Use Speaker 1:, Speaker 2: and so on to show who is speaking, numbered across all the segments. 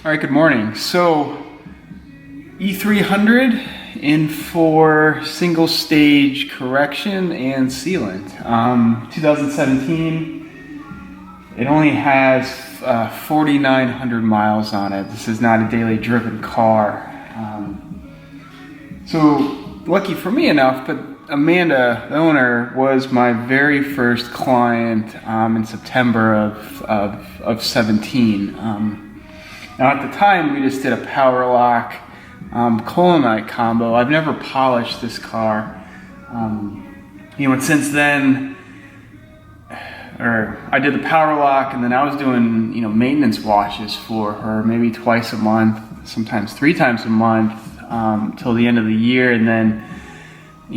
Speaker 1: All right, good morning. So E300 in for single stage correction and sealant. 2017, it only has 4,900 miles on it. This is not a daily driven car. So lucky for me enough, but Amanda, the owner, was my very first client in September of 17. Now at the time, we just did a Powerlock Colorlock combo. I've never polished this car. And since then, I did the Powerlock, and then I was doing, maintenance washes for her, maybe twice a month, sometimes 3 times a month, till the end of the year. And then,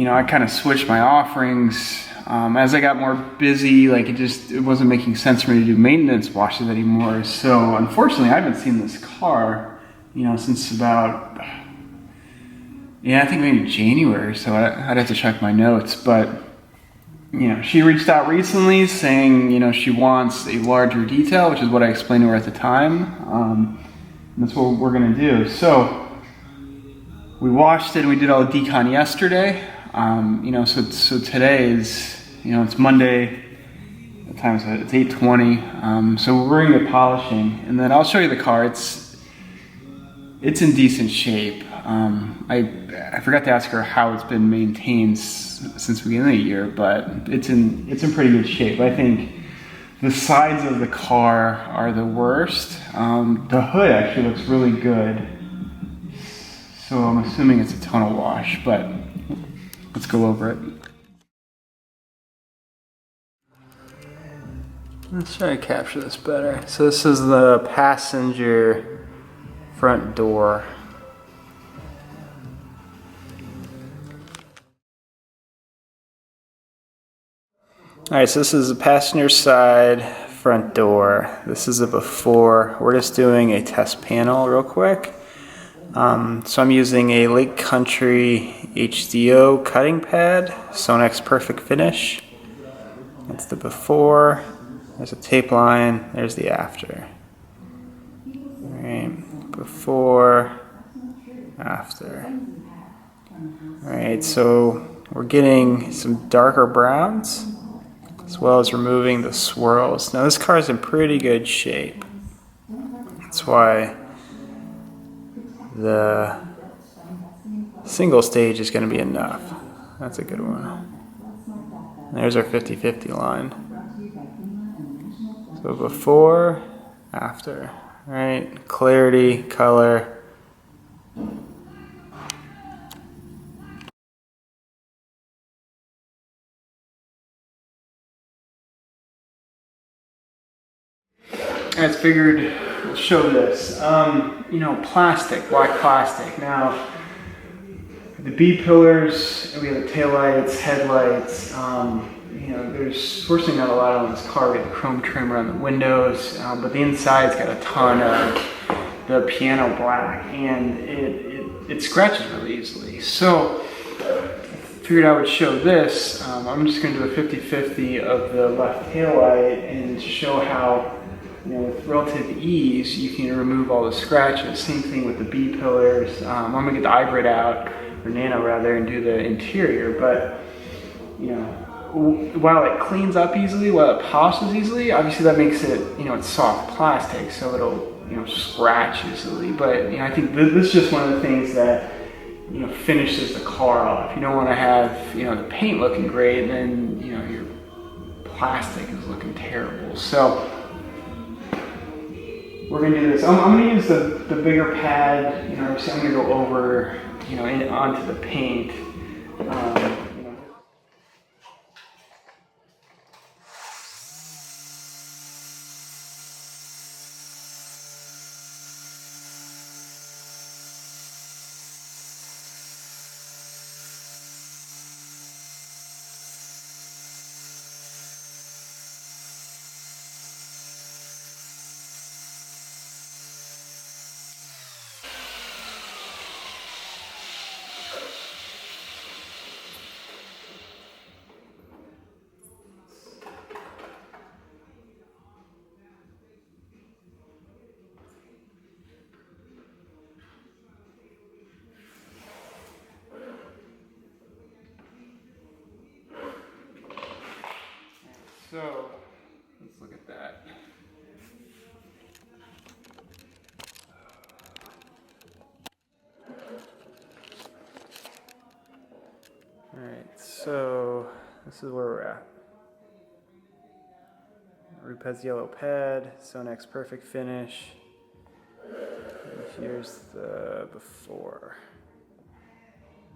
Speaker 1: I kind of switched my offerings. As I got more busy, it wasn't making sense for me to do maintenance washes anymore. So unfortunately, I haven't seen this car, since about, I think maybe January. So I'd have to check my notes. But, she reached out recently saying, she wants a larger detail, which is what I explained to her at the time. And that's what we're gonna do. So we washed it and we did all the decon yesterday. So today is, it's Monday. What time is it? It's 8:20. So we're going to get polishing, and then I'll show you the car. It's in decent shape. I forgot to ask her how it's been maintained since the beginning of the year, but it's in pretty good shape. I think the sides of the car are the worst. The hood actually looks really good. So I'm assuming it's a tonal wash, but let's go over it. Let's try to capture this better. So this is the passenger front door. Alright, so this is the passenger side front door. This is the before. We're just doing a test panel real quick. So I'm using a Lake Country HDO cutting pad, Sonex Perfect Finish. That's the before. There's a tape line. There's the after. All right, before, after. All right, so we're getting some darker browns, as well as removing the swirls. Now this car is in pretty good shape. That's why the single stage is going to be enough. That's a good one. There's our 50-50 line. So before, after. All right, clarity, color. I figured we'll show this. Plastic, black plastic. Now, the B pillars, we have the taillights, headlights. We're seeing not a lot on this car. We have the chrome trim around the windows, but the inside's got a ton of the piano black, and it scratches really easily. So I figured I would show this. I'm just going to do a 50-50 of the left taillight and show how, with relative ease, you can remove all the scratches. Same thing with the B pillars. I'm going to get the hybrid out, or nano rather, and do the interior, but while it cleans up easily, while it polishes easily, obviously that makes it, it's soft plastic, so it'll, scratch easily. But, I think this is just one of the things that, finishes the car off. You don't want to have, the paint looking great and then, your plastic is looking terrible. So we're going to do this. I'm going to use the bigger pad, so I'm going to go over, onto the paint. So let's look at that. All right, so this is where we're at. Roof has yellow pad, Sonex perfect finish. And here's the before.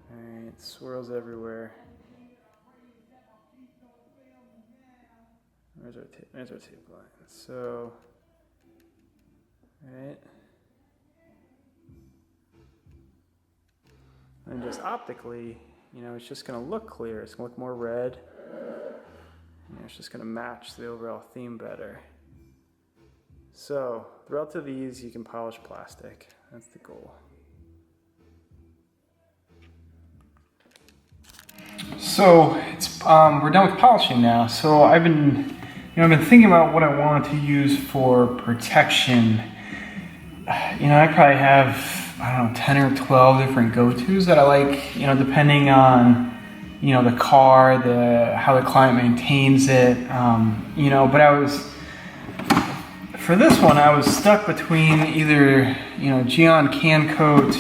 Speaker 1: All right, swirls everywhere. There's our tape line. So, all right. And just optically, you know, it's just going to look clear. It's going to look more red. You know, it's just going to match the overall theme better. So, with relative ease, you can polish plastic. That's the goal. So it's we're done with polishing now. So I've been thinking about what I want to use for protection. You know, I probably have, I don't know, 10 or 12 different go-tos that I like, you know, depending on, you know, the car, how the client maintains it, you know, but for this one, I was stuck between either, you know, Geon can coat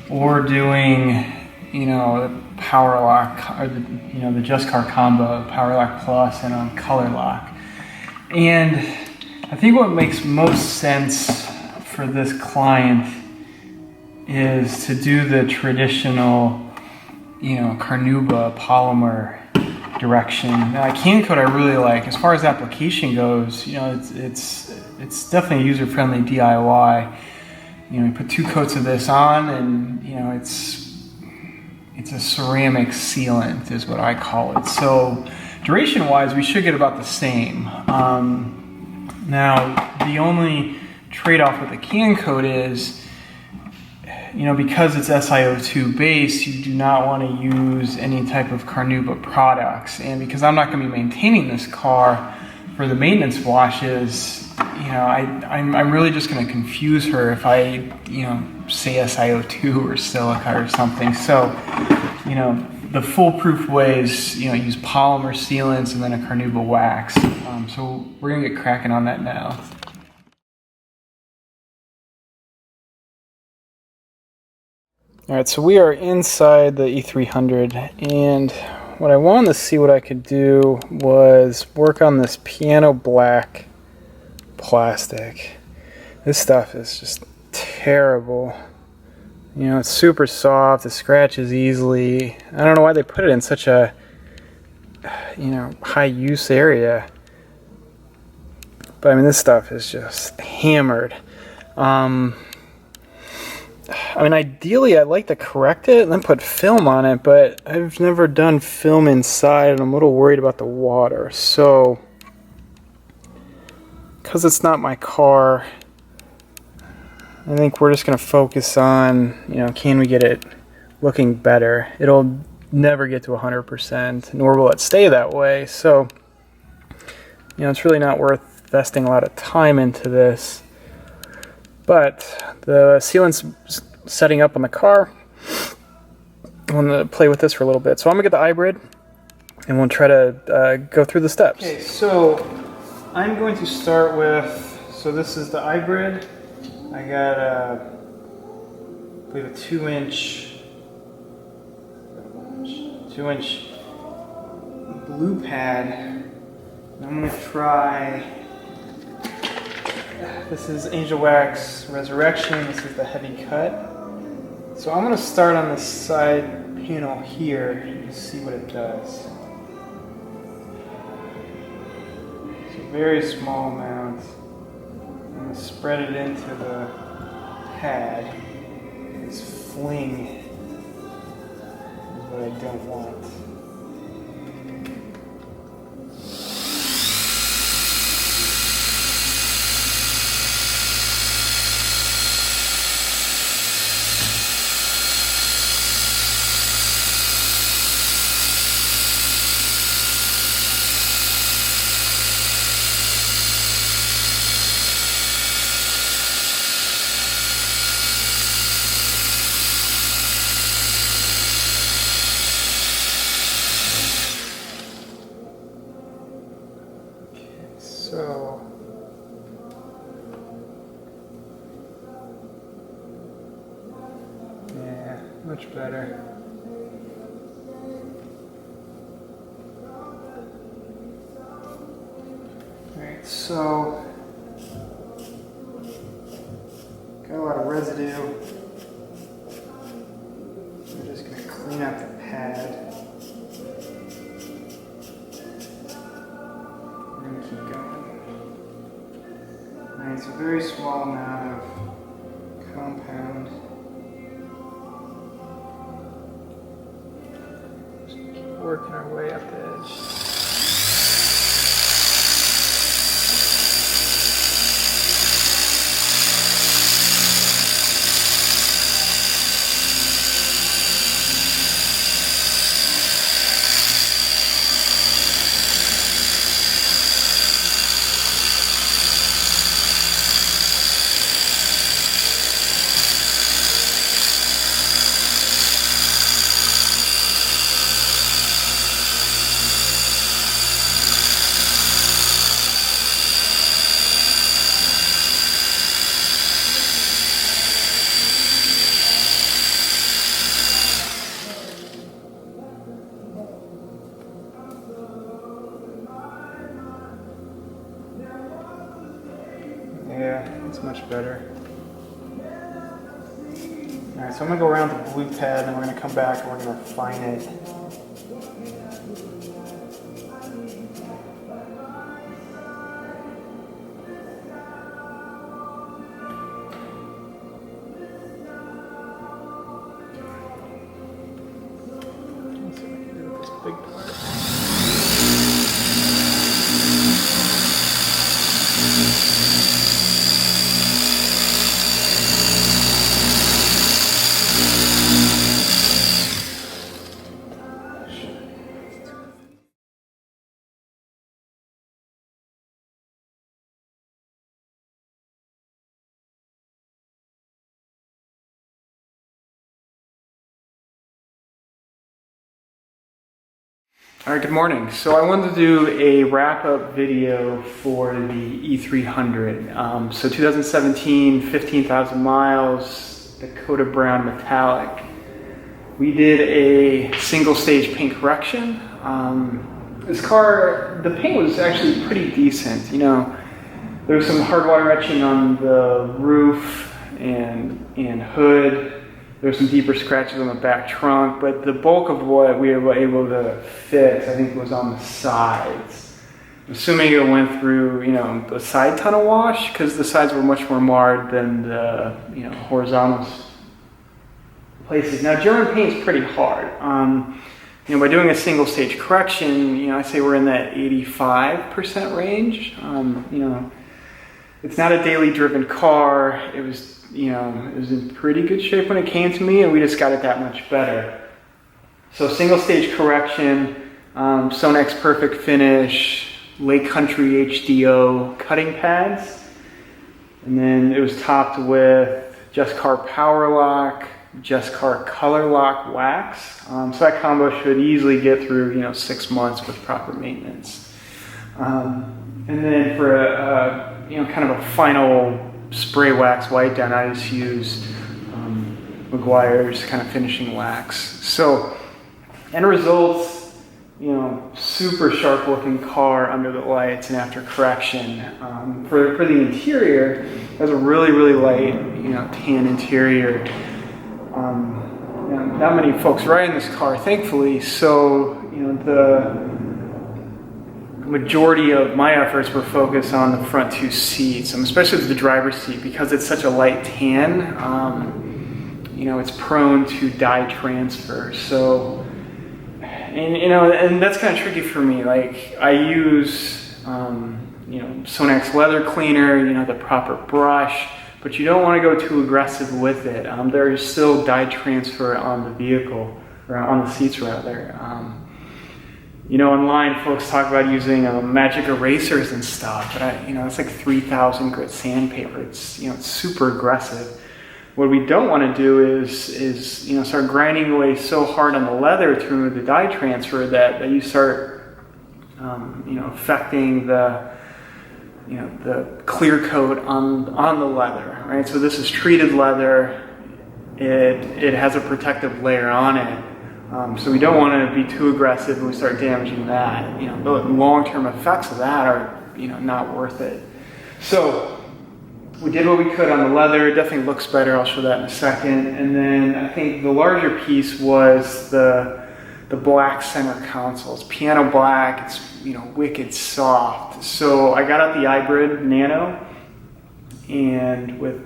Speaker 1: or doing, you know, the Powerlock, or the Jescar combo, Powerlock Plus and Colorlock. And I think what makes most sense for this client is to do the traditional, you know, Carnauba polymer direction. Now, can coat I really like. As far as application goes, you know, it's definitely a user-friendly DIY. You know, you put 2 coats of this on, and you know, it's a ceramic sealant is what I call it. So duration-wise, we should get about the same. Now, the only trade-off with the can coat is, you know, because it's SiO2 based, you do not want to use any type of Carnauba products. And because I'm not going to be maintaining this car for the maintenance washes, you know, I'm really just going to confuse her if I, you know, say SiO2 or silica or something. So, you know, the foolproof way is, you know, use polymer sealants and then a Carnauba wax. So we're going to get cracking on that now. All right, so we are inside the E300, and what I wanted to see what I could do was work on this piano black plastic. This stuff is just terrible. You know, it's super soft, it scratches easily. I don't know why they put it in such a, you know, high use area. But I mean, this stuff is just hammered. I mean, ideally, I'd like to correct it and then put film on it, but I've never done film inside, and I'm a little worried about the water. So, because it's not my car, I think we're just going to focus on, you know, can we get it looking better? It'll never get to 100%, nor will it stay that way. So, you know, it's really not worth investing a lot of time into this. But the sealant's setting up on the car. I'm going to play with this for a little bit. So I'm going to get the hybrid, and we'll try to go through the steps. Okay, so I'm going to start with, so this is the hybrid. I got I believe a 2-inch blue pad. I'm going to try, this is Angel Wax Resurrection. This is the heavy cut. So I'm going to start on the side panel here and see what it does. It's a very small amount. I'm going to spread it into the pad. This fling is what I don't want. Much better. Alright, so got a lot of residue. I'm just going to clean up the pad. We're going to keep going. Alright, it's a very small amount of compound. Just keep working our way up the edge. Yeah, it's much better. Alright, so I'm going to go around the blue pad and then we're going to come back and we're going to refine it. Let's see what I can do with this big part. All right, good morning. So I wanted to do a wrap-up video for the E300. So 2017, 15,000 miles, Dakota Brown Metallic. We did a single-stage paint correction. This car, the paint was actually pretty decent. You know, there was some hard water etching on the roof and hood. There's some deeper scratches on the back trunk, but the bulk of what we were able to fix, I think, was on the sides. Assuming it went through, you know, the side tunnel wash, because the sides were much more marred than the, you know, horizontal places. Now, German paint is pretty hard. You know, by doing a single stage correction, you know, I say we're in that 85% range. You know, it's not a daily driven car. It was, you know, it was in pretty good shape when it came to me, and we just got it that much better. So single stage correction, Sonex Perfect Finish, Lake Country HDO cutting pads, and then it was topped with Jescar Powerlock, Jescar Colorlock wax. So that combo should easily get through, you know, 6 months with proper maintenance. And then for a you know, kind of a final spray wax white down, I just used McGuire's kind of finishing wax. So end results, you know, super sharp looking car under the lights and after correction. For the interior, it has a really light, you know, tan interior. You know, not many folks ride in this car, thankfully, so, you know, the majority of my efforts were focused on the front two seats, especially the driver's seat, because it's such a light tan. You know, it's prone to dye transfer. So, and you know, and that's kind of tricky for me. Like, I use you know, Sonex leather cleaner, you know, the proper brush, but you don't want to go too aggressive with it. There is still dye transfer on the vehicle, or on the seats rather. You know, online folks talk about using magic erasers and stuff, but you know, it's like 3,000 grit sandpaper. It's, you know, it's super aggressive. What we don't want to do is you know, start grinding away so hard on the leather to remove the dye transfer that you start you know, affecting the, you know, the clear coat on the leather, right? So this is treated leather. it has a protective layer on it. So we don't want to be too aggressive when we start damaging that. You know, the long-term effects of that are, you know, not worth it. So we did what we could on the leather. It definitely looks better. I'll show that in a second. And then I think the larger piece was the black center console. It's piano black. It's, you know, wicked soft. So I got out the iBrid Nano, and with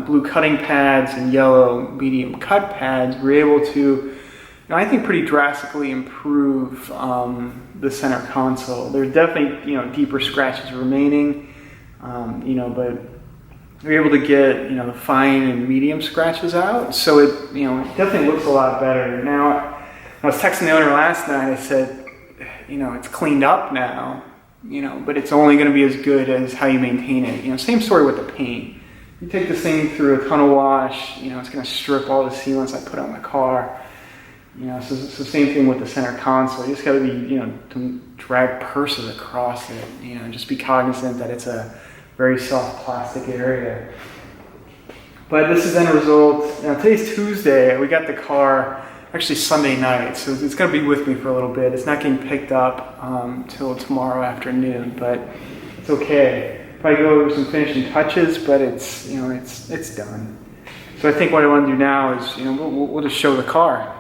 Speaker 1: blue cutting pads and yellow medium cut pads, we're able to, I think, pretty drastically improve the center console. There's definitely, you know, deeper scratches remaining, you know, but we're able to get, you know, the fine and medium scratches out. So it, you know, it definitely looks a lot better. Now, I was texting the owner last night. I said, you know, it's cleaned up now, you know, but it's only going to be as good as how you maintain it. You know, same story with the paint. You take this thing through a tunnel wash, you know, it's going to strip all the sealants I put on my car. You know, so same thing with the center console. You just got to be, you know, to drag purses across it. You know, and just be cognizant that it's a very soft plastic area. But this is the end result. Now, today's Tuesday. We got the car actually Sunday night, so it's going to be with me for a little bit. It's not getting picked up till tomorrow afternoon, but it's okay. Probably go over some finishing touches, but it's, you know, it's done. So I think what I want to do now is, you know, we'll just show the car.